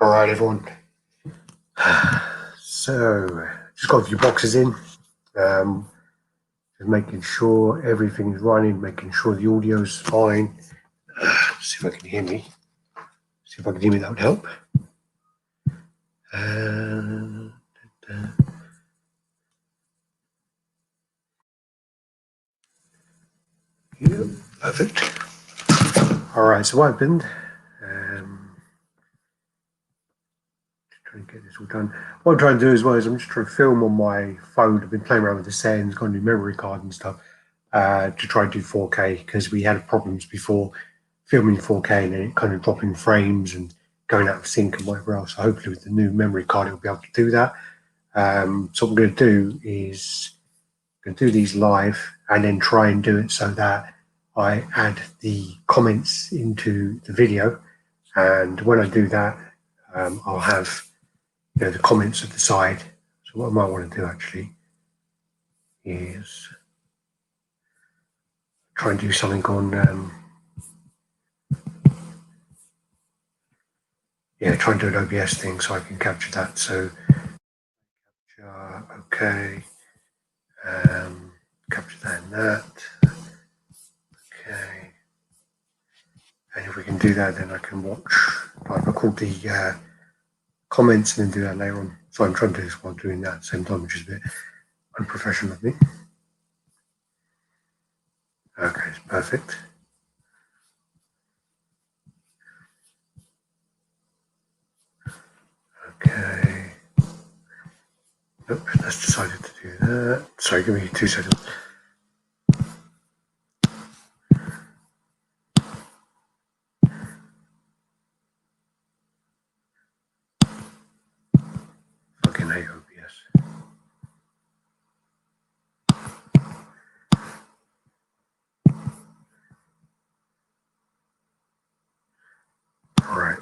All right, everyone. So, just got a few boxes in. Just making sure everything is running, making sure the audio is fine. See if I can hear me. See if I can hear me, that would help. Yeah, perfect. All right, so what happened? Trying to get this all done. What I'm trying to do as well is I'm just trying to film on my phone. I've been playing around with the settings, got a new memory card and stuff to try and do 4K because we had problems before filming 4K and then it kind of dropping frames and going out of sync and whatever else. So hopefully with the new memory card, it'll be able to do that. So what I'm going to do is I'm going to do these live and then try and do it so that I add the comments into the video. And when I do that, I'll have the comments at the side. So what I might want to do actually is try and do something on try and do an OBS thing so I can capture that. So okay, capture that and that. Okay, and if we can do that, then I can watch. Like record the comments and then do that later on. So I'm trying to do this while doing that at the same time, which is a bit unprofessional of me. Okay, it's perfect. Okay. Nope, that's decided to do that. Sorry, give me 2 seconds. Fucking hate OBS. Right.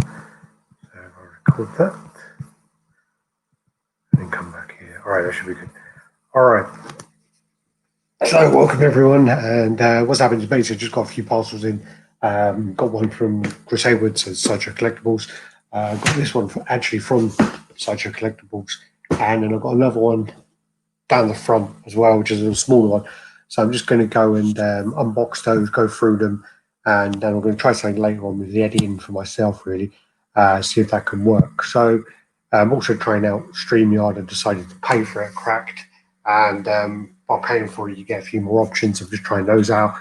So I'll record that. And then come back here. Alright, that should be good. Alright. So welcome everyone, and what's happened is basically just got a few parcels in. Got one from Chris Hayward's at Sideshow Collectibles. Got this one actually from Sideshow Collectibles, and then I've got another one down the front as well, which is a little smaller one. So I'm just going to go and unbox those, go through them, and then I'm going to try something later on with the editing for myself, really, see if that can work. So I'm also trying out StreamYard. I decided to pay for it, cracked, and by paying for it, you get a few more options. I'm just trying those out.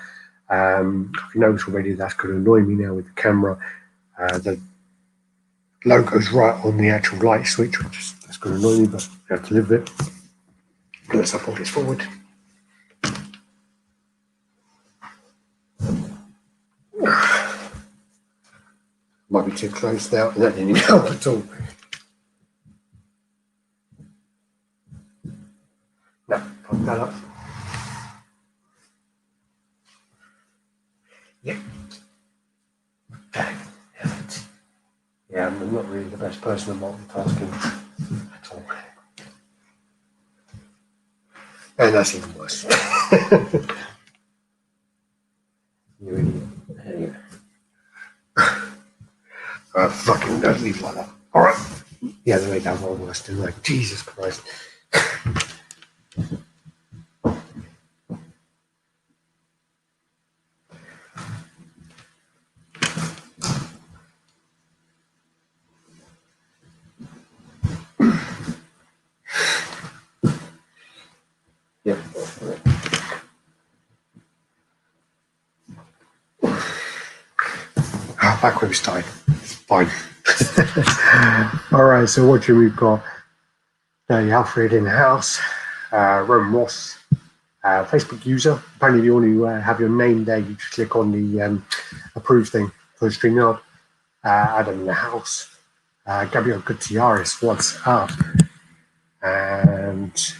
If you notice already, that's going to annoy me now with the camera. The logo's right on the actual light switch, which is that's going to annoy me, but I have to live with it. Let's pull this forward. Might be too close now, and that didn't help at all. No, fuck that up. Yeah. Yeah, I'm not really the best person at multitasking at all. And that's even worse. You idiot. Fucking don't leave like that. Alright. Yeah, they made that one worse, didn't they? Jesus Christ. Yep. Back where we started. Fine. Alright, so what we've got Alfred in the house, Roman Ross, Facebook user. Apparently, if you want to have your name there, you just click on the approve thing for StreamYard. Adam in the house, Gabriel Gutierrez, what's up? And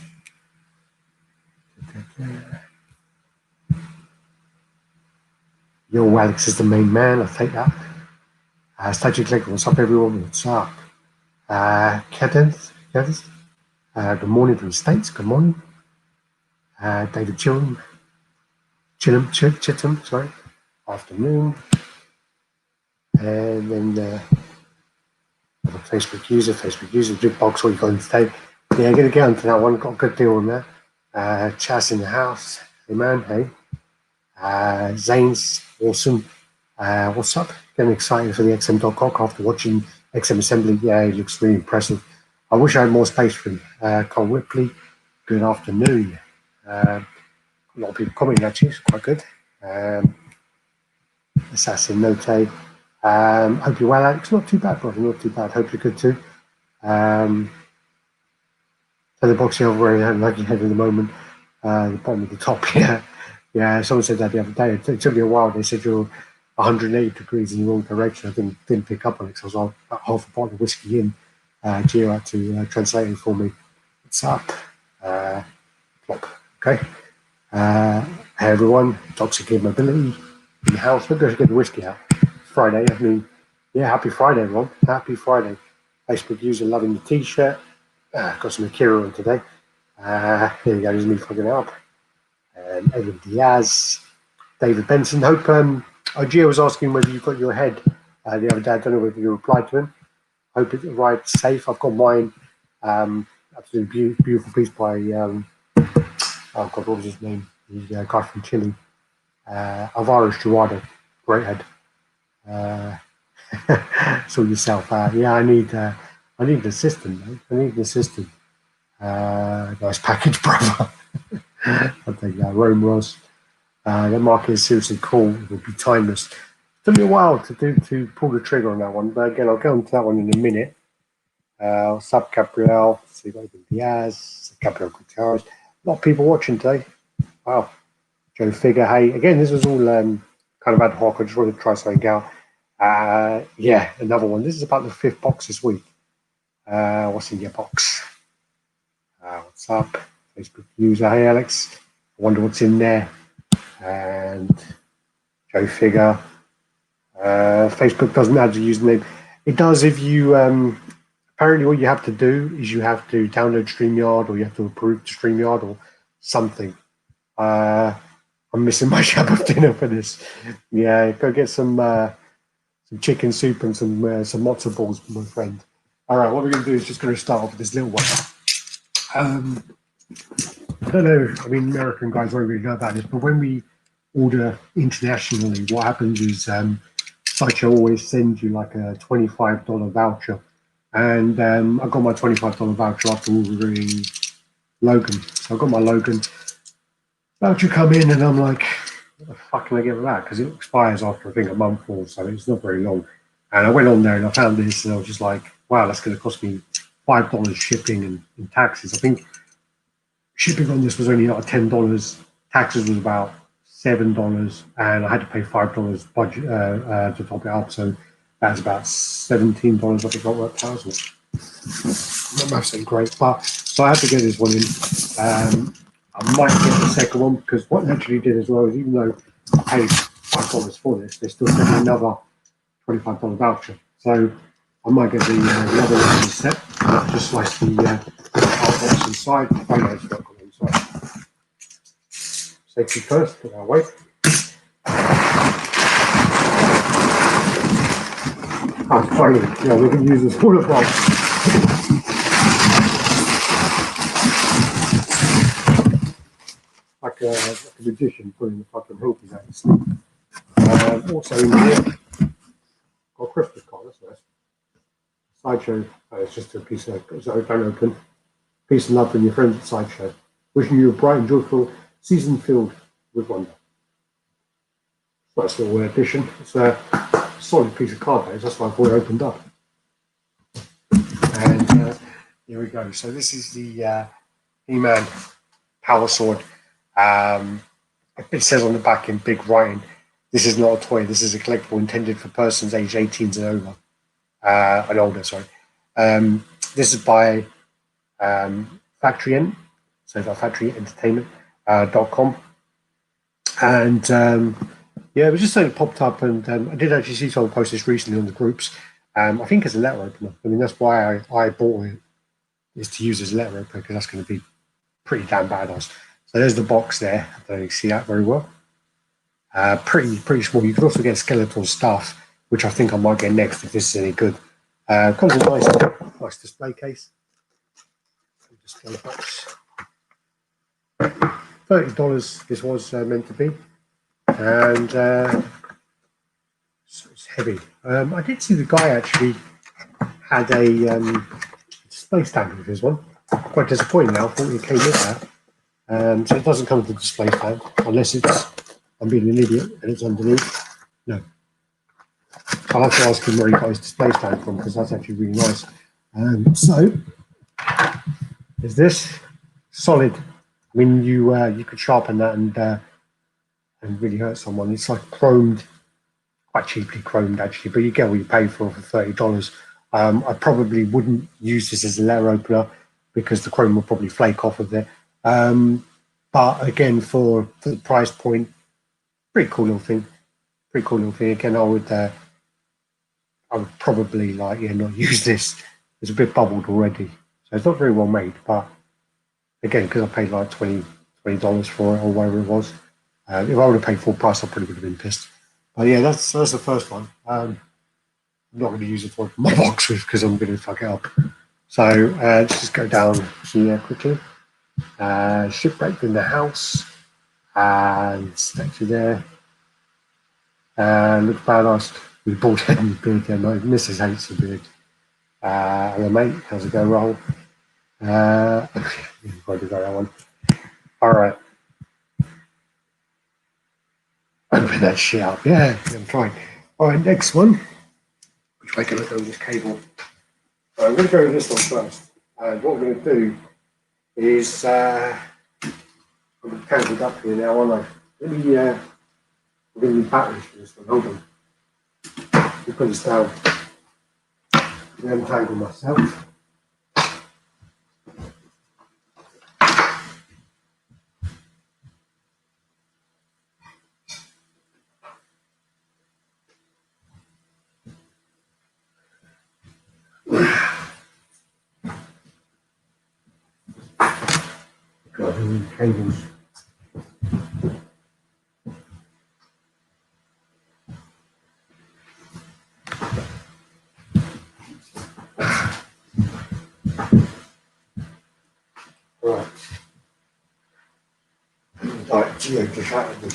Yo, Alex is the main man, I'll take that. Statue Click, what's up everyone, what's up? Kedith, good morning from the States, good morning. David Chittum, sorry, afternoon. And then Facebook user, big box, what you got in today. Yeah, gonna get onto that one. Got a good deal on that. Chaz in the house. Hey man, hey. Zane's awesome. What's up? Getting excited for the XM.cock after watching XM Assembly. Yeah, he looks really impressive. I wish I had more space for him. Cole Ripley, good afternoon. A lot of people commenting actually, it's quite good. Assassin Note. Hope you're well, Alex. Not too bad, brother. Not too bad. Hope you're good too. So the box here wearing a lucky head at the moment. The bottom of the top, yeah. Yeah, someone said that the other day. It took me a while. They said you're 180 degrees in the wrong direction. I didn't pick up on it because I was about half a bottle of whiskey in. Gio had to translate it for me. What's up? Plop. Okay. Hey everyone. Toxic Mobility in the house. We're going to get the whiskey out. It's Friday. I mean, yeah, happy Friday, everyone. Happy Friday. Facebook user loving the t-shirt. Got some Akira on today. Here you go, here's me fucking up. Edwin Diaz, David Benson. Hope Gio was asking whether you got your head the other day. I don't know whether you replied to him. Hope it arrived safe. I've got mine. Absolutely beautiful piece by oh god, what was his name? The guy from Chile. Alvaro Estrada. Great head. So yourself. Yeah, I need an assistant, mate. I need an assistant. Nice package, brother. I'll take that. Rome Ross. That market is seriously cool. It will be timeless. It took me a while to pull the trigger on that one, but again, I'll get onto that one in a minute. Sub Capriel, see Diaz, Capriel Gutierrez. A lot of people watching today. Wow. Joe Figure. Hey, again, this was all kind of ad hoc. I just wanted to try something out. Yeah, another one. This is about the 5th box this week. What's in your box? What's up? Facebook user. Hey, Alex. I wonder what's in there. And Joe Figure. Facebook doesn't add a username. It does if you. Apparently, what you have to do is you have to download StreamYard or you have to approve to StreamYard or something. I'm missing my shab of dinner for this. Yeah, go get some chicken soup and some matzo balls for my friend. All right, what we're going to do is just going to start off with this little one. I don't know, I mean, American guys won't really know about this, but when we order internationally, what happens is Sideshow always sends you like a $25 voucher. And I got my $25 voucher after ordering Logan. So I got my Logan voucher come in and I'm like, what the fuck can I get with that? Because it expires after, I think, a month or so. It's not very long. And I went on there and I found this and I was just like, wow, that's going to cost me $5 shipping and taxes. I think shipping on this was only like $10. Taxes was about $7, and I had to pay $5 budget to top it up. So that's about $17. I think I worked out. Not maths ain't great, but so I had to get this one in. I might get the second one because what they actually did as well is even though I paid $5 for this, they still sent me another $25 voucher. So I might get the other one in the set. Just slice the box inside. Photos got inside. Safety first, put that away. Finally, yeah, we can use this all as well. Like a magician putting the fucking hoopies out of sleep. Also in here, got a Christmas card, that's nice. Sideshow, it's just a piece of, so don't open. Peace and love from your friends at Sideshow. Wishing you a bright and joyful season filled with wonder. Nice little addition. It's a solid piece of card, though. That's why I thought it opened up. And here we go. So this is the He-Man Power Sword. It says on the back in big writing, this is not a toy. This is a collectible intended for persons aged 18 and over. And older, sorry. This is by Factory Ent, so that's factoryentertainment.com. And yeah, it was just something that popped up, and I did actually see someone post this recently on the groups. I think as a letter opener. I mean, that's why I bought it, is to use as a letter opener, because that's going to be pretty damn badass. So there's the box there. I don't know if you see that very well. Pretty small. You can also get skeletal stuff. which I think I might get next if this is any good. Comes in a nice display case. Display box. $30 this was meant to be, and so it's heavy. I did see the guy actually had a display stand with his one. Quite disappointing now. I thought it came with that. So it doesn't come with the display stand unless I'm being an idiot and it's underneath. No. I'll have to ask him where he got his display stand from because that's actually really nice. So is this solid? I mean, you could sharpen that and really hurt someone. It's like chromed, quite cheaply chromed actually, but you get what you pay for $30. I probably wouldn't use this as a letter opener because the chrome will probably flake off of it. But again, for the price point, pretty cool little thing. Pretty cool little thing. Again, I would probably not use this. It's a bit bubbled already, so it's not very well made. But again, because I paid like $20 for it or whatever it was, if I would have paid full price, I probably would have been pissed. But yeah, that's the first one. I'm not going to use it for my boxes because I'm going to fuck it up. So let's just go down here quickly. Shipwrecked in the house, and statue there. Looks badass. With bald head and beard there, my Mrs. hates the beard. Hello mate, how's it going, Roll? You've got to go that one. Alright. Open that shit up. Yeah, I'm trying. Alright, next one. Which way can I go with this cable? I'm going to go with this one first. And what we're going to do is I'm going to tangle it up here now, aren't I? Let me I'm going to need batteries for this one. Hold on. We'll put this down. Untangle myself. Got any cables. Right, Geo distracted me.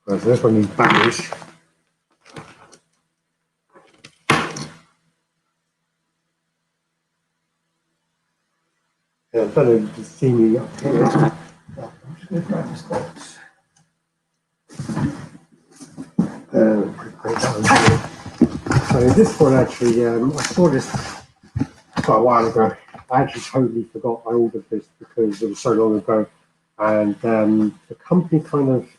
Right, so this one needs batteries. Yeah, I don't know if you can see me up here. I'm just going to grab this box. So this one actually, I saw this quite a while ago. I actually totally forgot I ordered this because it was so long ago, and the company kind of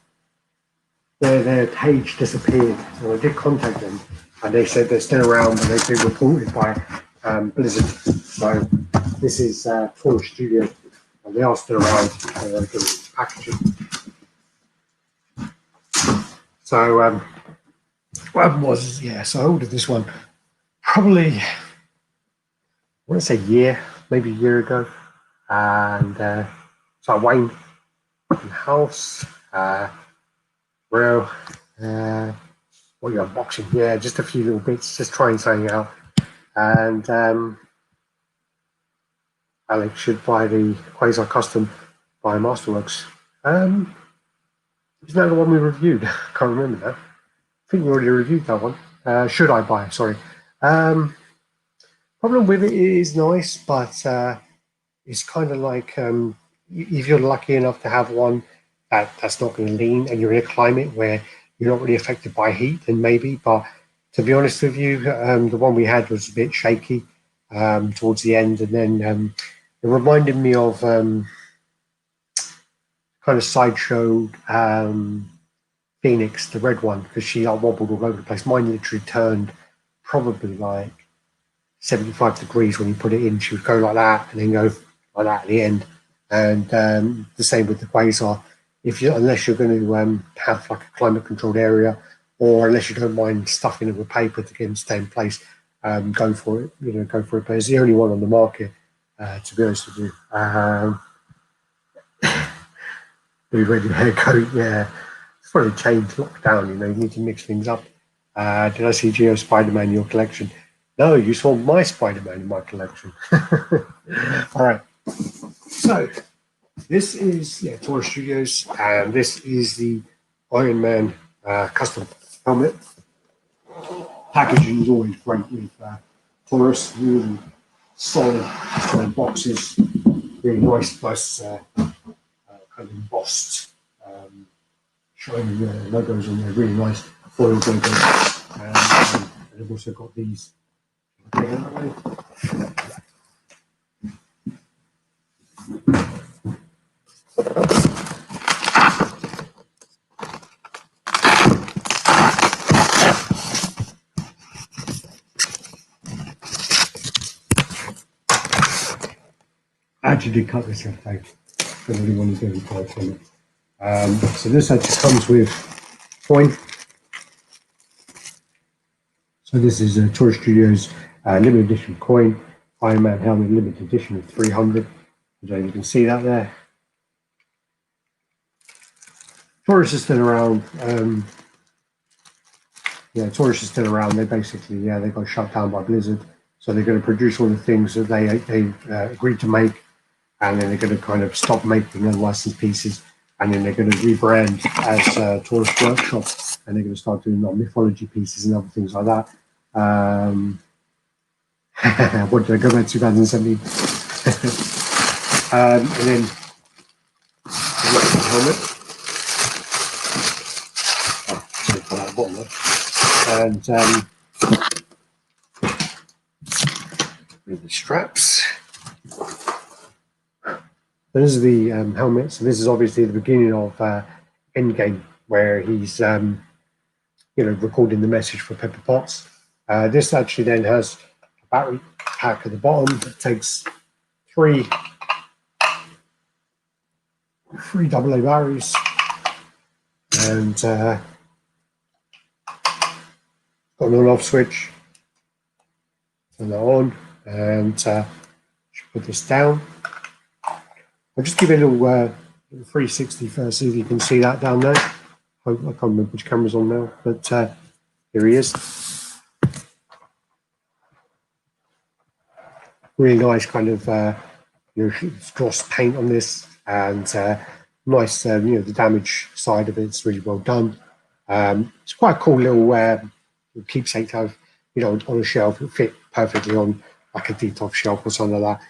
their page disappeared. So I did contact them, and they said they're still around, but they've been reported by Blizzard. So this is Toy Studio, and they are still around. Doing packaging. So what happened was, so I ordered this one probably, I want to say maybe a year ago, and so I Wayne in the house, real, what are you unboxing? Yeah, just a few little bits, just trying something out, and Alex should buy the Quasar Custom by Masterworks. Isn't that the one we reviewed? I can't remember that. I think we already reviewed that one. Should I buy? Sorry. Problem with it is nice, but it's kind of like if you're lucky enough to have one that's not going to lean and you're in a climate where you're not really affected by heat, then maybe. But to be honest with you, the one we had was a bit shaky towards the end, and then it reminded me of kind of Sideshow Phoenix, the red one, because she wobbled all over the place. Mine literally turned probably like 75 degrees when you put it in. She would go like that and then go like that at the end. And the same with the Quasar. Unless you're going to have like a climate controlled area, or unless you don't mind stuffing it with paper to get them to stay in place, go for it. Go for it. But it's the only one on the market, to be honest with you. Be ready hair coat, yeah. It's probably changed lockdown, you know, you need to mix things up. Did I see Geo Spider-Man in your collection? No, you saw my Spider-Man in my collection. All right. So this is Taurus Studios, and this is the Iron Man custom helmet. Packaging is always great with Taurus, really solid boxes, really nice kind of embossed, shiny logos on there, really nice foil logos. And I've also got these. I actually did cut this out, I really wanted to do it from it. So this actually comes with coin. So this is a Taurus Studios limited edition coin, Iron Man helmet limited edition of 300. So you can see that there. Taurus is still around. Taurus is still around. They basically, they got shut down by Blizzard. So they're going to produce all the things that they agreed to make, and then they're going to kind of stop making unlicensed pieces, and then they're going to rebrand as Taurus Workshop, and they're going to start doing mythology pieces and other things like that. What did I go back to 2017? And then the helmet. And with the straps. This is the helmet. So this is obviously the beginning of Endgame, where he's recording the message for Pepper Potts. This actually then has a battery pack at the bottom that takes three AA batteries, and got an on-off switch. Turn that on, and put this down. I'll just give it a little 360 first, see if you can see that down there. I can't remember which camera's on now, but here he is. Really nice kind of gloss paint on this, and nice, the damage side of it's really well done. It's quite a cool little keepsake to have, on a shelf. It'll fit perfectly on like a detox shelf or something like that.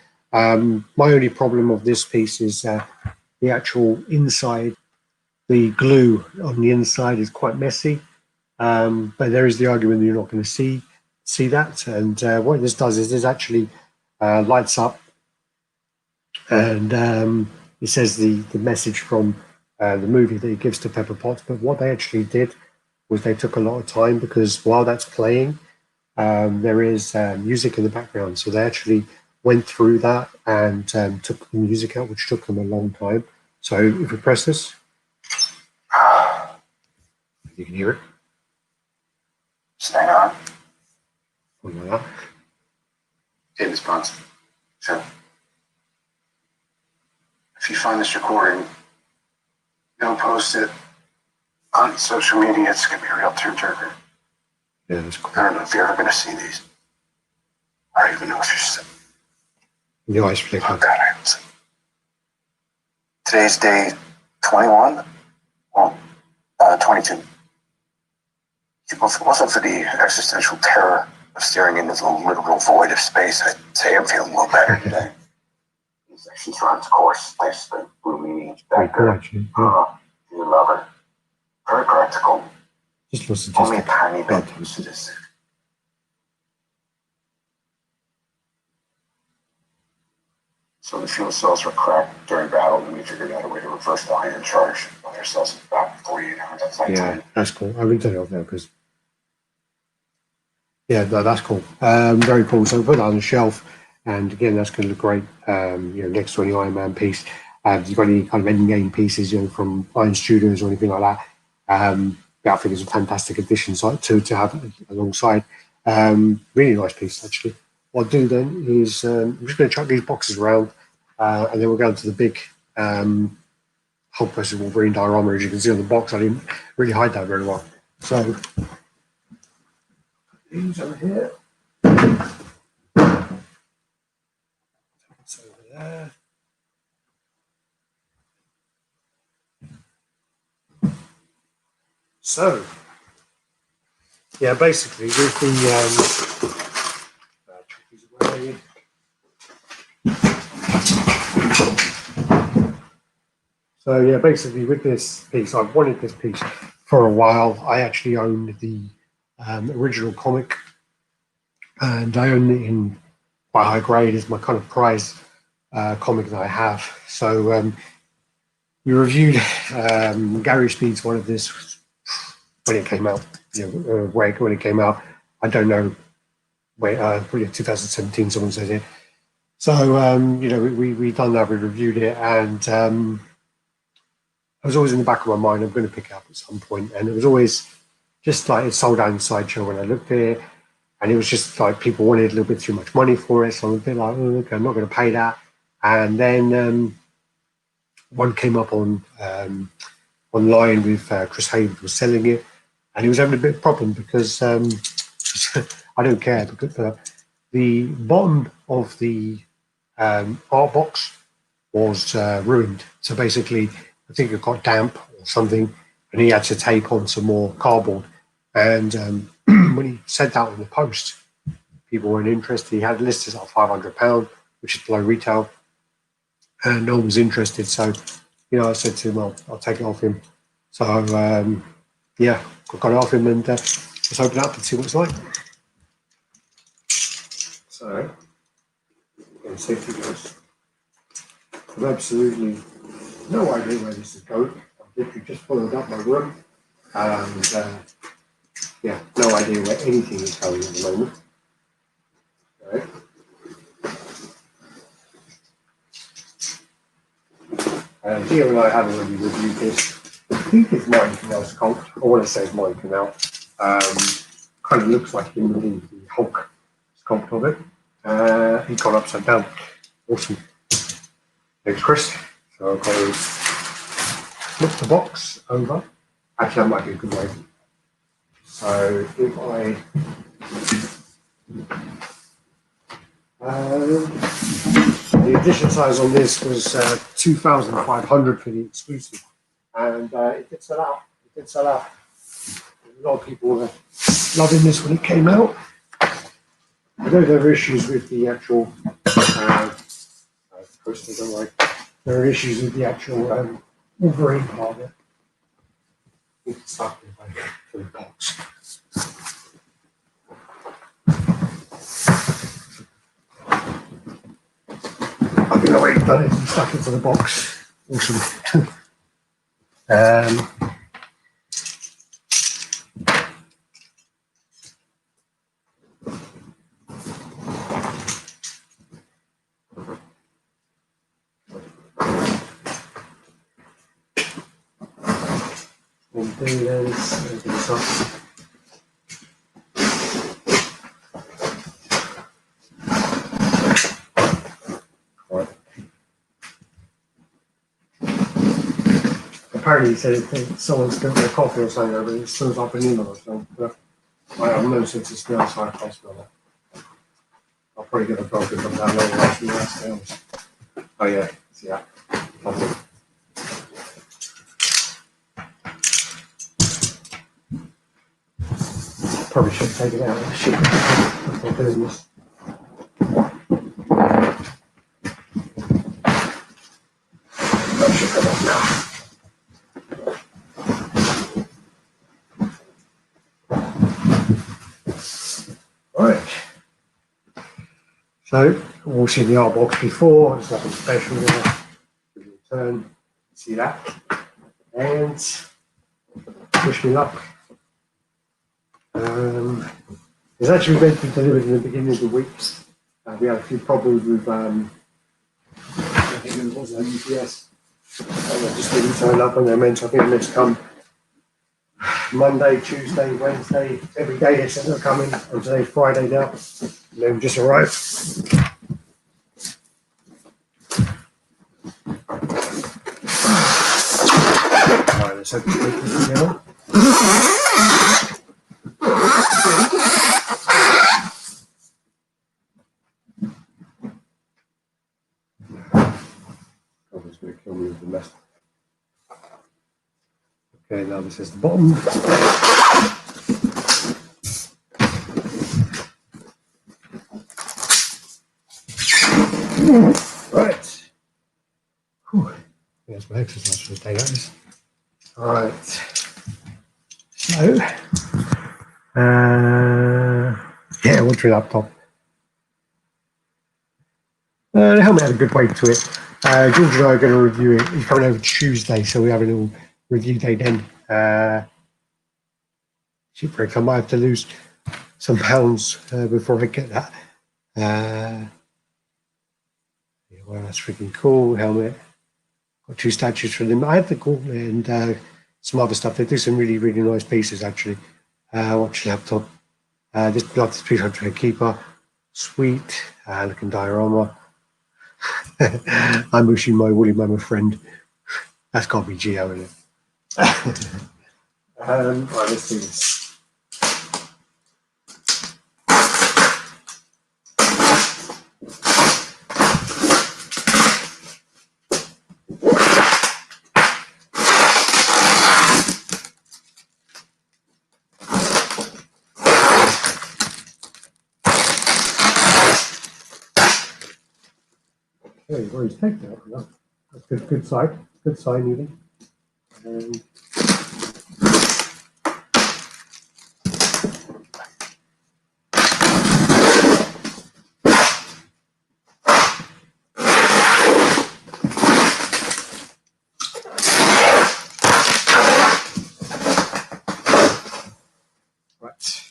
My only problem of this piece is the actual inside. The glue on the inside is quite messy, but there is the argument that you're not going to see that. And what this does is this actually lights up, and it says the message from the movie that it gives to Pepper Potts. But what they actually did was they took a lot of time, because while that's playing, there is music in the background. So they actually went through that and took the music out, which took them a long time. So if we press this, you can hear it. Stay on. Something like that. In response. So, if you find this recording, don't post it on social media. It's going to be a real tearjerker. Yeah, that's cool. I don't know if you're ever going to see these. I don't even know if you're still. The eyes flicker. Oh, God, I haven't seen. Today's day 21. Well, 22. What's up for the existential terror of staring into the literal void of space? I'd say I'm feeling a little better today. These sections run its course. Nice, like, bloomy. Very cool, actually. Yeah. You love her. Very practical. Just listen Only a to tiny bit sadistic. So the fuel cells were cracked during battle, and we figured out a way to reverse the iron charge on their cells in about 48 hours. That's like yeah, that's cool. I will turn it off now because. Yeah, no, that's cool. Very cool. So put that on the shelf, and again, that's going to look great. Next to any Iron Man piece. If you've got any kind of Endgame pieces, from Iron Studios or anything like that, I think it's a fantastic addition to have alongside. Really nice piece, actually. What I'll do then is I'm just going to chuck these boxes around, and then we'll go to the big Hulk versus Wolverine diorama, as you can see on the box. I didn't really hide that very well. So these over here. It's over there. So yeah, basically with the so yeah, basically with this piece, I've wanted this piece for a while. I actually owned the original comic, and I own it in quite high grade. It's my kind of prize comic that I have. So we reviewed Gary Speed's one of this when it came out. When it came out, I don't know. Probably 2017. Someone said it. So we done that. We reviewed it, and I was always in the back of my mind, I'm going to pick it up at some point. And it was always just like it sold out in Sideshow when I looked at it. And it was just like people wanted a little bit too much money for it. So I'm a bit like, oh, okay, I'm not going to pay that. And then one came up on online with Chris Hayward was selling it. And he was having a bit of a problem because I don't care. Because the bottom of the art box was ruined. So basically, I think it got damp or something, and he had to tape on some more cardboard. And when he sent out in the post, people weren't interested. He had listed at £500, which is below retail, and no one was interested. So, I said to him, well, I'll take it off him. So, yeah, got it off him, and let's open it up and see what it's like. So, safety goes. I've absolutely no idea where this is going. I've literally just followed up my room, and yeah, no idea where anything is going at the moment. Okay. And here and I have already reviewed this. I think it's Mine Canal sculpt. I want to say it's Mine Canal. Kind of looks like him with the Hulk sculpt of it. He got upside down. Awesome. Thanks, Chris. So I'll go flip the box over. Actually, that might be a good way. So if I the edition size on this was 2,500 for the exclusive, and it did sell out. It did sell out. A lot of people were loving this when it came out. I know there were issues with the actual poster, don't worry. There are issues with the actual Wolverine part of it. It's stuck in the box. I don't know where you've done it. It's stuck into the box. Awesome. We'll do this. Open this up. Apparently, he said someone spilled their coffee or something, but it smells like vanilla or something. But I have no sense of smell, so I can't smell that. I'll probably get a dog from that later from the last sales. Oh, yeah. See that? Lovely. Probably should take it out. Shit. That's not doing this. That should come off now. Right. So, we've seen the art box before. There's nothing special there. Give it a turn. See that? And wish me luck. It's actually meant to be delivered in the beginning of the week. We had a few problems with, I think it was UPS. And they just didn't turn up, and I think they're meant to come Monday, Tuesday, Wednesday, every day they said they're coming, and today's Friday now, and they've just arrived. so to speak, together. It's going to kill me with the mess. Okay, now this is the bottom. Right. Whew. There's my exercise for the day, guys. Alright. So, yeah, what's your laptop? The helmet had a good weight to it. George and I are going to review it. He's coming over Tuesday, so we have a little review day then. Shipwreck, I might have to lose some pounds before I get that. Yeah, well, that's freaking cool. Helmet. Got 2 statues for them. I have the gauntlet and some other stuff. They do some really, really nice pieces, actually. Watch your laptop. This blood 300 keeper. Sweet. Looking diorama. I'm wishing my woolly mammoth friend. That's got to be Geo, isn't it? Right, let's do this. Okay, you've already taken that enough. That's good sign. Good sign, even. Right.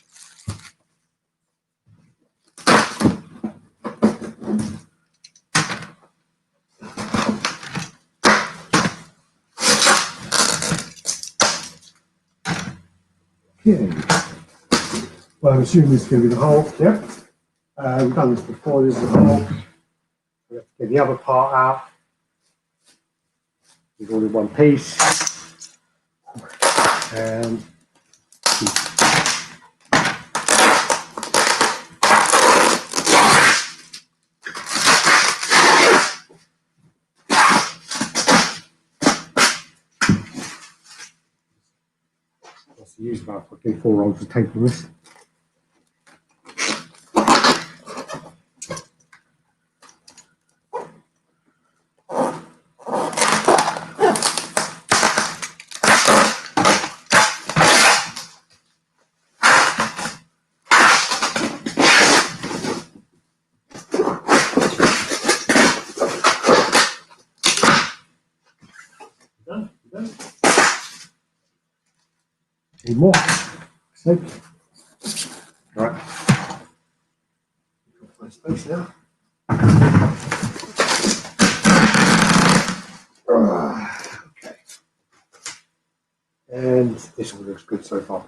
Okay. Well, I'm assuming this is going to be the Hulk. Yep. We've done this before. This is the Hulk. We have to get the other part out. It's all in one piece. And let's use about fucking 4 rolls of tape on this. Any more? So, right. My space now. Okay. And this one looks good so far.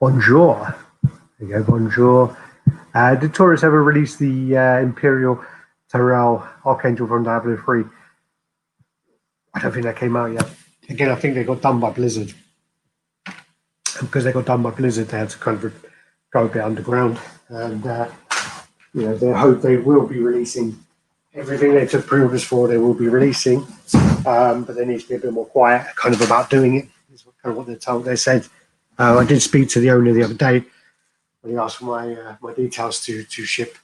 Bonjour. There you go, bonjour. Did Taurus ever release the Imperial Tyrell Archangel from Diablo 3? I don't think that came out yet. Again, I think they got done by Blizzard. And because they got done by Blizzard, they had to kind of go a bit underground. And, you know, they hope they will be releasing everything they took pre-orders for, they will be releasing. But they need to be a bit more quiet kind of about doing it. Is kind of what they're told. They said, I did speak to the owner the other day when he asked for my details to ship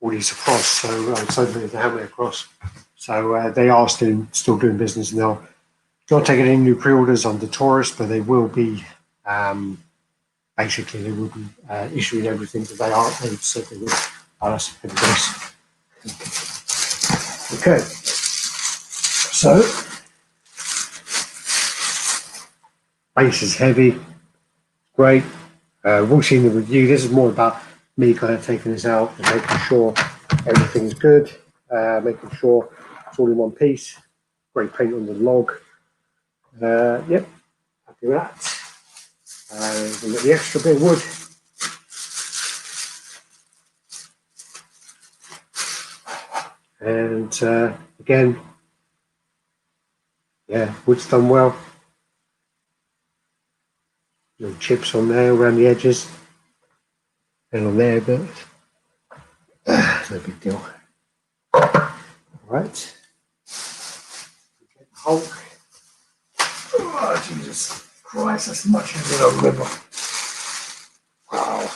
all these across. So I told them the helmet across. So they are still doing business now. Not taking any new pre-orders on the Taurus, but they will be basically they will be issuing everything that they said they would. That's okay. So base is heavy, great. We'll see in the review. This is more about me kind of taking this out and making sure everything's good, making sure it's all in one piece. Great paint on the log. Yep, happy with that. We've got the extra bit of wood. And again, yeah, wood's done well. Little chips on there around the edges and on there, but no big deal. All right. Hulk. Oh, Jesus Christ, that's much heavier than I remember. Wow.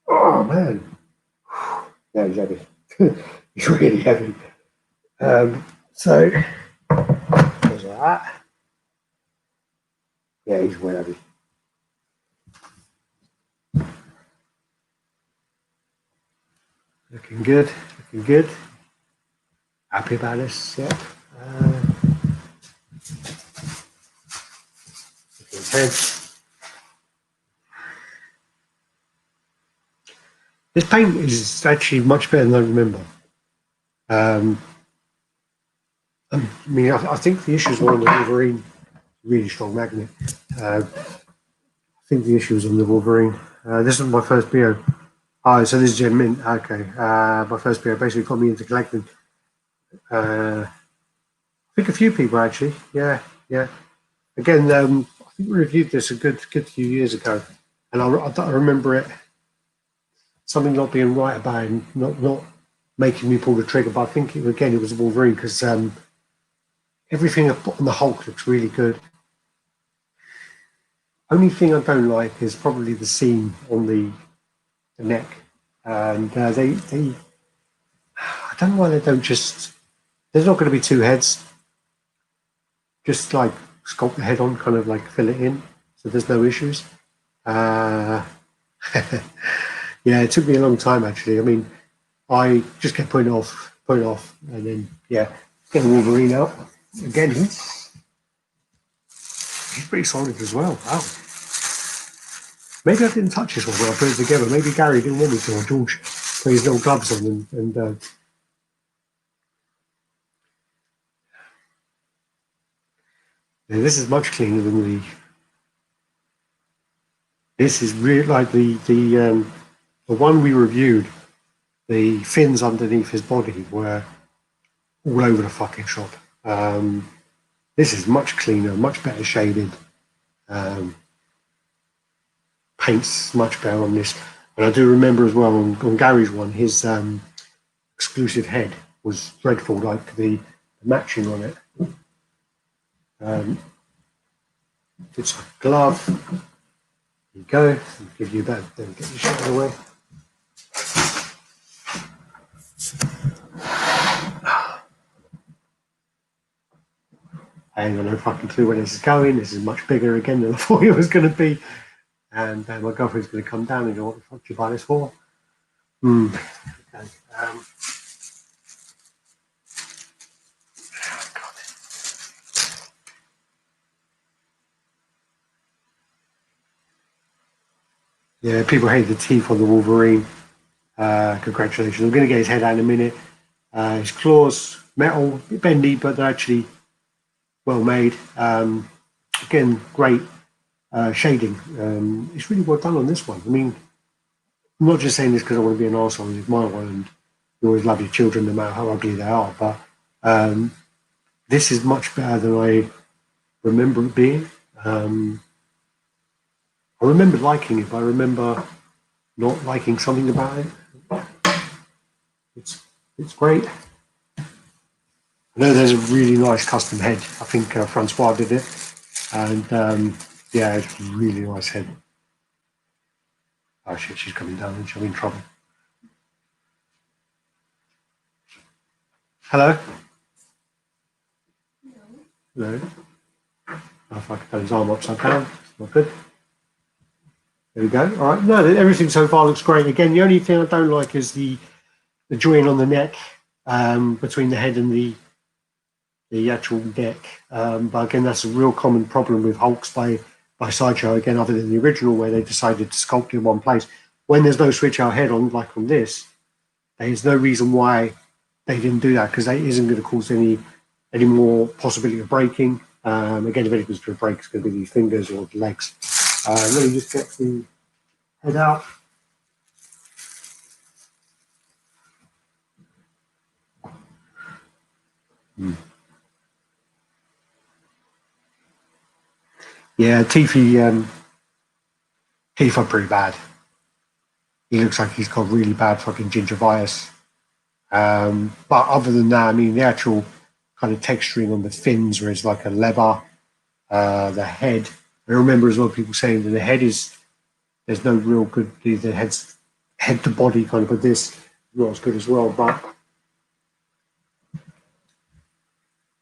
Oh, man. Yeah, he's heavy. He's really heavy. So, there's that. Yeah, he's way heavy. Looking good, looking good. Happy about this, yeah. Looking intense. This paint is actually much better than I remember. I mean, I think the issues were on the Wolverine, really strong magnet. I think the issues on the Wolverine. This is my first BO. Oh, so this is Gen Mint. Okay. My first BO basically got me into collecting. I think a few people actually. Yeah, yeah. Again, I think we reviewed this a good few years ago, and I remember it something not being right about him, not making me pull the trigger. But I think it was Wolverine because everything on the Hulk looks really good. Only thing I don't like is probably the seam on the neck, and they I don't know why they don't just. There's not going to be two heads. Just like sculpt the head on, kind of like fill it in, so there's no issues. Yeah, it took me a long time actually. I mean, I just kept putting it off, and then yeah, get Wolverine out again. He's pretty solid as well. Wow. Maybe I didn't touch this one when I put it together. Maybe Gary didn't want me to, or George put his little gloves on and yeah, this is much cleaner than the. This is really like the one we reviewed. The fins underneath his body were all over the fucking shop. This is much cleaner, much better shaded. Paint's much better on this. And I do remember as well on Gary's one, his exclusive head was dreadful, like the matching on it. It's a glove. There you go. I'll give you that. Then get the shit out of the way. I ain't got no fucking clue where this is going. This is much bigger again than I thought it was going to be. And my girlfriend's going to come down and go, what the fuck did you buy this for? Okay. Yeah, people hate the teeth on the Wolverine. Congratulations. I'm going to get his head out in a minute. His claws, metal, bendy, but they're actually well made. Again, great shading. It's really well done on this one. I mean, I'm not just saying this because I want to be an arsehole. It's my one, and you always love your children no matter how ugly they are. But this is much better than I remember it being. I remember liking it, but I remember not liking something about it. It's great. I know there's a really nice custom head. I think Francois did it, and yeah, it's a really nice head. Oh shit, she's coming down and she'll be in trouble. Hello? Hello? Oh, if I can put his arm upside down, it's not good. There we go. All right. No, everything so far looks great. Again, the only thing I don't like is the join on the neck between the head and the actual neck. But again, that's a real common problem with Hulks by Sideshow. Again, other than the original where they decided to sculpt in one place. When there's no switch out head on, like on this, there's no reason why they didn't do that because that isn't going to cause any more possibility of breaking. Again, if anything's going to break, it's going to be the fingers or the legs. Let me just get the head out. Yeah, teeth are pretty bad. He looks like he's got really bad fucking gingivitis. But other than that, I mean, the actual kind of texturing on the fins where it's like a leather, the head. I remember as well people saying that the head is, there's no real good, the head's head to body kind of, but this is not as good as well. But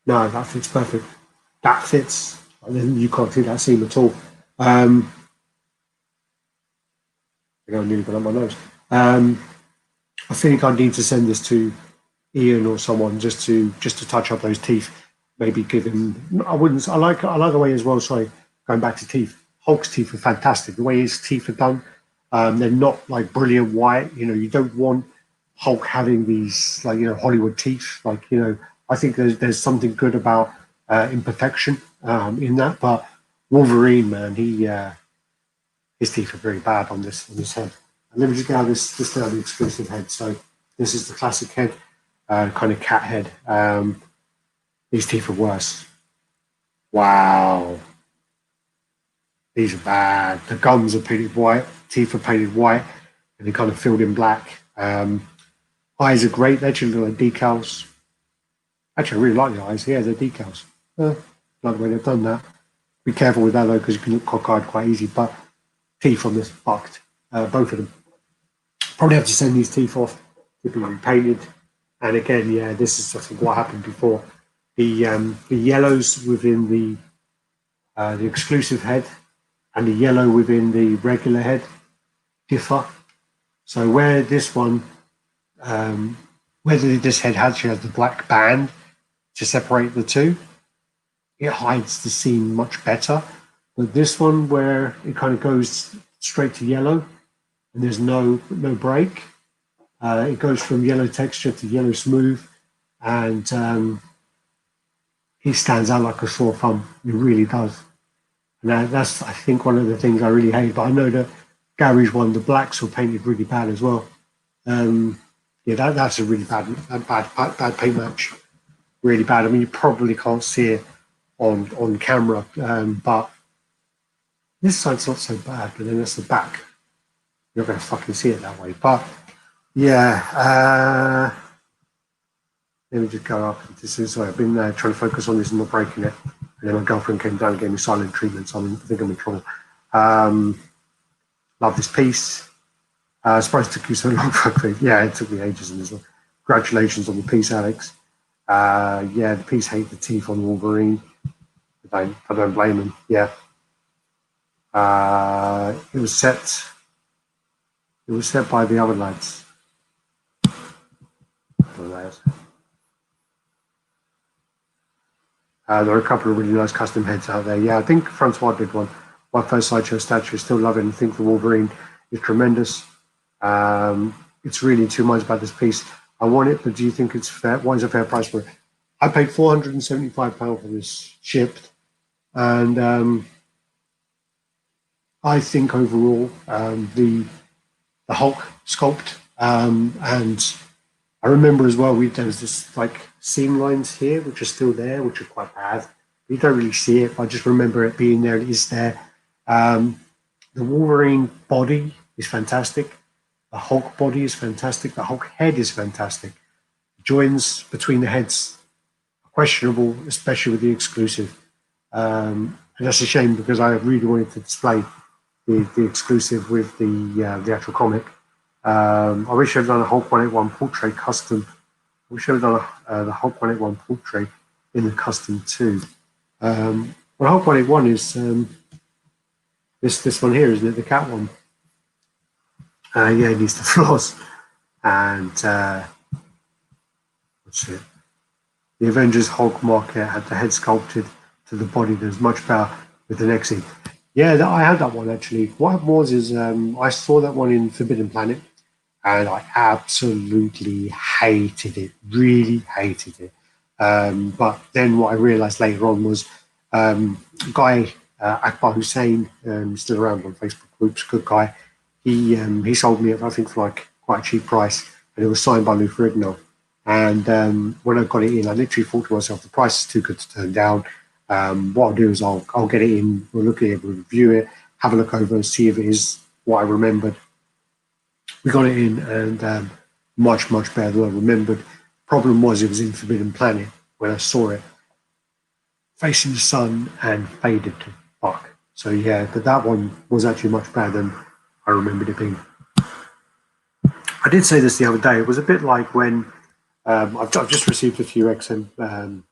no, that fits perfect. That fits. And then you can't see that seam at all. I nearly got on my nose. I think I need to send this to Ian or someone just to touch up those teeth. Maybe give him. I wouldn't. I like the way as well. Sorry, going back to teeth. Hulk's teeth are fantastic. The way his teeth are done, they're not like brilliant white. You know, you don't want Hulk having these like Hollywood teeth. Like I think there's something good about imperfection in that. But Wolverine, man, his teeth are very bad on this head. And let me just get out this down the exclusive head. So this is the classic head, kind of cat head. These teeth are worse. Wow. These are bad. The gums are painted white, teeth are painted white, and they're kind of filled in black. Eyes are great. They actually look like decals. Actually, I really like the eyes. Yeah, they're decals. Like the way they've done that. Be careful with that though, because you can look cockeyed quite easy. But teeth on this fucked. Both of them. Probably have to send these teeth off to be repainted. And again, yeah, this is I think what happened before. The yellows within the exclusive head and the yellow within the regular head differ. So where this one, whether this head actually has the black band to separate the two, it hides the seam much better. But this one, where it kind of goes straight to yellow and there's no break, it goes from yellow texture to yellow smooth, and he stands out like a sore thumb. He really does. And that's, I think, one of the things I really hate. But I know that Gary's one, the blacks were painted really bad as well. Yeah, that's a really bad paint match. Really bad. I mean, you probably can't see it on camera, but this side's not so bad. But then that's the back. You're going to fucking see it that way. But yeah, let me just go up. Sorry, I've been trying to focus on this and not breaking it. And then my girlfriend came down and gave me silent treatment, so I think I'm in trouble. Love this piece. Surprised it took you so long. Yeah, it took me ages. And congratulations on the piece, Alex. Yeah, the piece hate the teeth on Wolverine. I don't blame him. Yeah. It was set by the other lads. There are a couple of really nice custom heads out there. Yeah, I think Francois did one. My first Sideshow statue. Still love it and think the Wolverine is tremendous. It's really too much about this piece. I want it, but do you think it's fair? What is a fair price for it? I paid £475 for this shipped, and I think overall the Hulk sculpt, and I remember as well there was this like seam lines here which are still there, which are quite bad. You don't really see it, but I just remember it being there. It is there. The Wolverine body is fantastic. The Hulk body is fantastic. The Hulk head is fantastic. The joins between the heads are questionable, especially with the exclusive. And that's a shame because I really wanted to display the exclusive with the actual comic. I wish I'd done a Hulk 181 portrait custom. I wish I'd done the Hulk 181 portrait in the custom too. Well, Hulk 181 is this one here, isn't it? The cat one. Yeah, it needs the floors. And what's it? The Avengers Hulk market had the head sculpted to the body. There's much better with the neck scene. Yeah, I had that one actually. What happened was I saw that one in Forbidden Planet, and I absolutely hated it. Really hated it. But then what I realised later on was Guy Akbar Hussein, still around on Facebook groups, good guy. he sold me it, I think, for like quite a cheap price, and it was signed by Lou Ferrigno. And when I got it in, I literally thought to myself, the price is too good to turn down. What I'll do is I'll get it in, we'll look at it, we'll review it, have a look over, see if it is what I remembered. We got it in, and much better than I remembered. Problem was, it was in Forbidden Planet when I saw it, facing the sun and faded to fuck. So yeah, but that one was actually much better than I remembered it being. I did say this the other day. It was a bit like when I've just received a few XM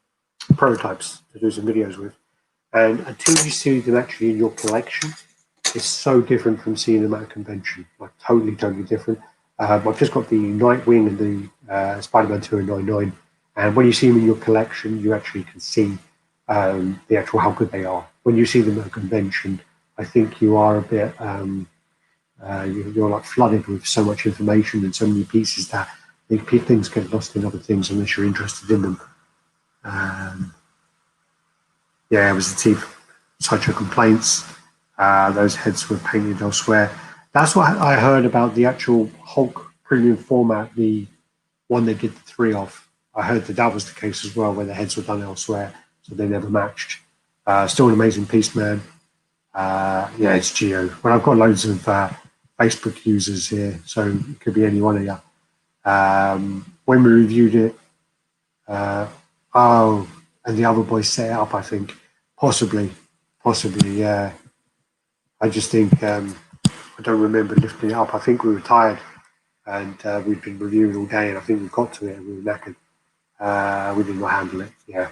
prototypes to do some videos with, and until you see them actually in your collection, it's so different from seeing them at a convention. Like totally different. I've just got the Nightwing and the Spider-Man 299, and when you see them in your collection, you actually can see the actual how good they are. When you see them at a convention, I think you are a bit you're like flooded with so much information and so many pieces that things get lost in other things unless you're interested in them. Yeah, it was the teeth. Sideshow complaints. Those heads were painted elsewhere. That's what I heard about the actual Hulk premium format, the one they did the 3 of. I heard that was the case as well, where the heads were done elsewhere, so they never matched. Still an amazing piece, man. Yeah, it's Geo. Well, I've got loads of Facebook users here, so it could be any one of you. When we reviewed it, and the other boys set it up, I think. Possibly, yeah. I just think, I don't remember lifting it up. I think we were tired, and we'd been reviewing all day, and I think we got to it and we were knackered. We did not handle it, yeah.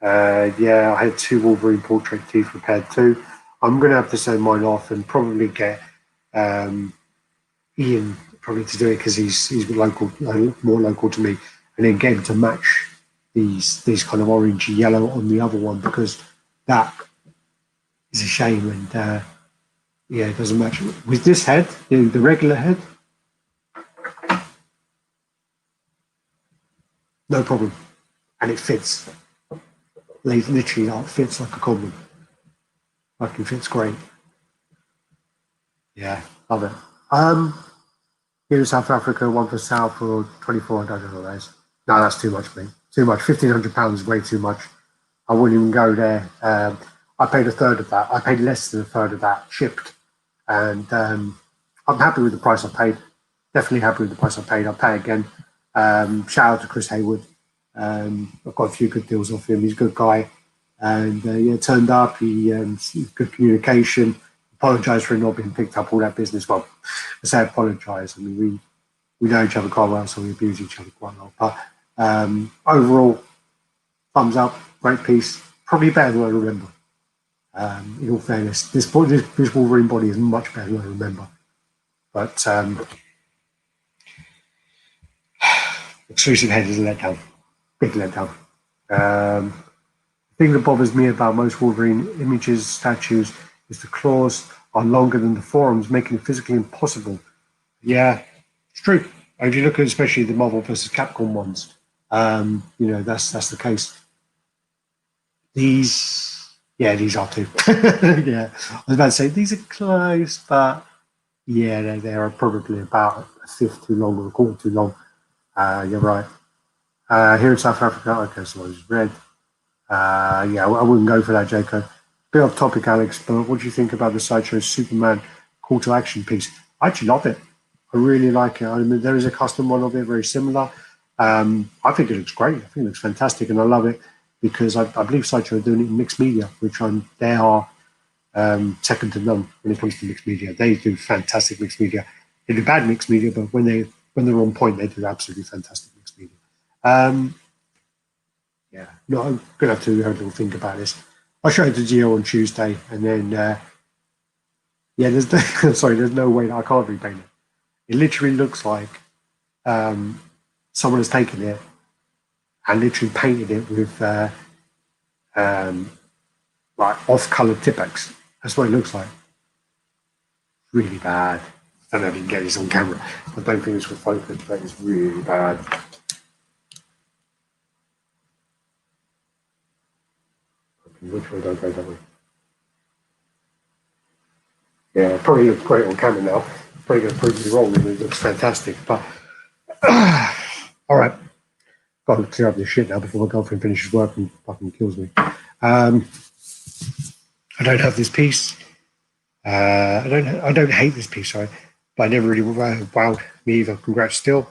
Yeah, I had 2 Wolverine portrait teeth repaired too. I'm going to have to send mine off and probably get Ian probably to do it because he's local, more local to me, and then get him to match these kind of orangey yellow on the other one, because that is a shame, and yeah, it doesn't match with this head, the regular head. No problem, and it fits. Literally, it fits like a common. Like it fits great. Yeah, love it. Here in South Africa, one for South for 24. I don't know what that is. No, that's too much, mate. Too much. £1,500 is way too much. I wouldn't even go there. I paid a third of that. I paid less than a third of that shipped, and I'm happy with the price I paid. Definitely happy with the price I paid. I'll pay again. Shout out to Chris Hayward. I've got a few good deals off him. He's a good guy, and yeah, turned up. He good communication. Apologise for not being picked up all that business. Well, I say apologise. I mean, we know each other quite well, so we abuse each other quite well. But overall, thumbs up. Great piece. Probably better than I remember. In all fairness, this Wolverine body is much better than I remember. But exclusive head is a letdown. Big letdown. The thing that bothers me about most Wolverine images, statues, is the claws are longer than the forearms, making it physically impossible. Yeah, it's true. If you look at especially the Marvel versus Capcom ones, you know, that's the case. These are too. Yeah, I was about to say these are close, but yeah, they are probably about a fifth too long or a quarter too long. You're right. Here in South Africa, okay, so I was red. Yeah, I wouldn't go for that, Jacob. Bit off topic, Alex, but what do you think about the Sideshow Superman call to action piece? I actually love it. I really like it. I mean, there is a custom one of it, very similar. I think it looks great. I think it looks fantastic, and I love it because I believe Sideshow are doing it in mixed media, which they are second to none when it comes to mixed media. They do fantastic mixed media. They do bad mixed media, but when they're on point, they do absolutely fantastic mixed media. Yeah, no, I'm gonna have to have a little think about this. I'll show it to Gio on Tuesday, and then yeah, there's there's no way that I can't repaint it. It literally looks like someone has taken it and literally painted it with like off-colored Tipex. That's what it looks like. Really bad. I don't know if you can get this on camera. I don't think it's for focus, but it's really bad. Which way don't go that way? Yeah, probably looks great on camera now. Probably going to prove me wrong, and it looks fantastic. But all right, got to clear up this shit now before my girlfriend finishes work and fucking kills me. I don't have this piece. I don't hate this piece, sorry, but I never really wowed me either. Congrats still.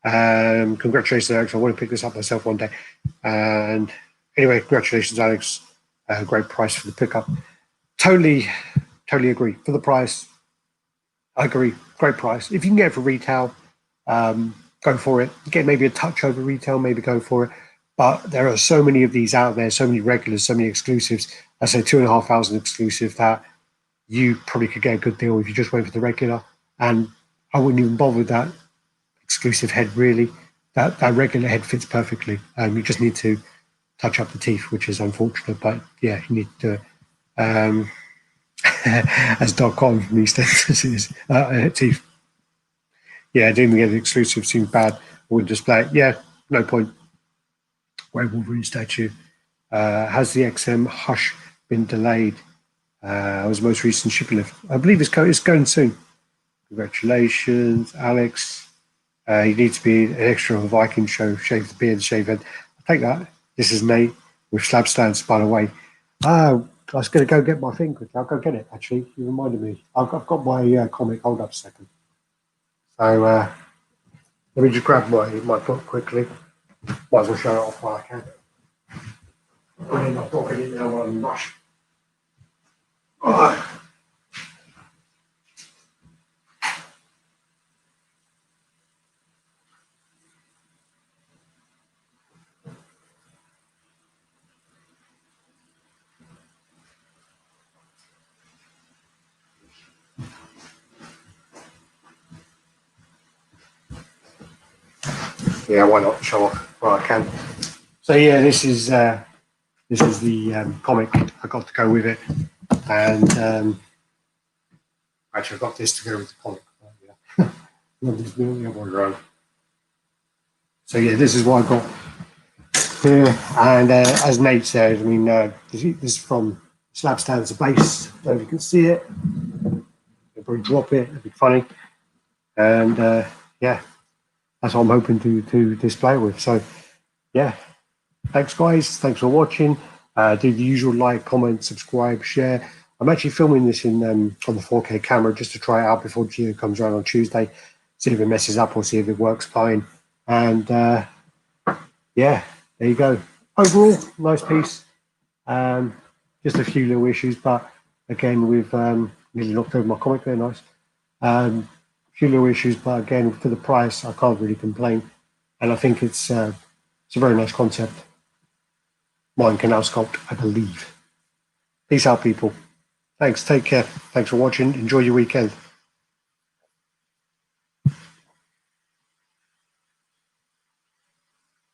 Congratulations, Alex. I want to pick this up myself one day. And anyway, congratulations, Alex. Great price for the pickup. Totally agree. For the price, I agree. Great price. If you can get it for retail, go for it. Get maybe a touch over retail, maybe go for it. But there are so many of these out there, so many regulars, so many exclusives. I say 2,500 exclusive that you probably could get a good deal if you just went for the regular. And I wouldn't even bother with that exclusive head, really. That regular head fits perfectly. You just need to touch up the teeth, which is unfortunate, but yeah, you need to do it. As .com from EastEnders teeth. Yeah, didn't get the exclusive seems bad. Wouldn't display it. Yeah, no point. Where Wolverine statue. Has the XM Hush been delayed? It was the most recent shipping lift. I believe it's going soon. Congratulations, Alex. You need to be an extra on a Viking show. Shave the beard, shave head. I'll take that. This is Nate with Slab Stands, by the way. I was going to go get my thing quickly. I'll go get it, actually. You reminded me. I've got my comic. Hold up a second. So let me just grab my book quickly. Might as well show it off while I can. Put in my book in it now while I'm rush. All right. Yeah, why not show off while I can? So yeah, this is the comic I got to go with it, and actually I got this to go with the comic. Yeah. So yeah, this is what I got here, and as Nate said, I mean, this is from Slab Stands to base. So if you can see it, I'll probably drop it. It'd be funny, and yeah, that's what I'm hoping to display with. So yeah, thanks guys, thanks for watching. Do the usual like, comment, subscribe, share. I'm actually filming this in on the 4K camera just to try it out before Gio comes around on Tuesday, see if it messes up or see if it works fine. And yeah, there you go. Overall, nice piece. Just a few little issues, but again, we've nearly knocked over my comic there, nice. A few little issues, but again, for the price, I can't really complain. And I think it's a very nice concept. Mine can now sculpt, I believe. Peace out, people. Thanks. Take care. Thanks for watching. Enjoy your weekend.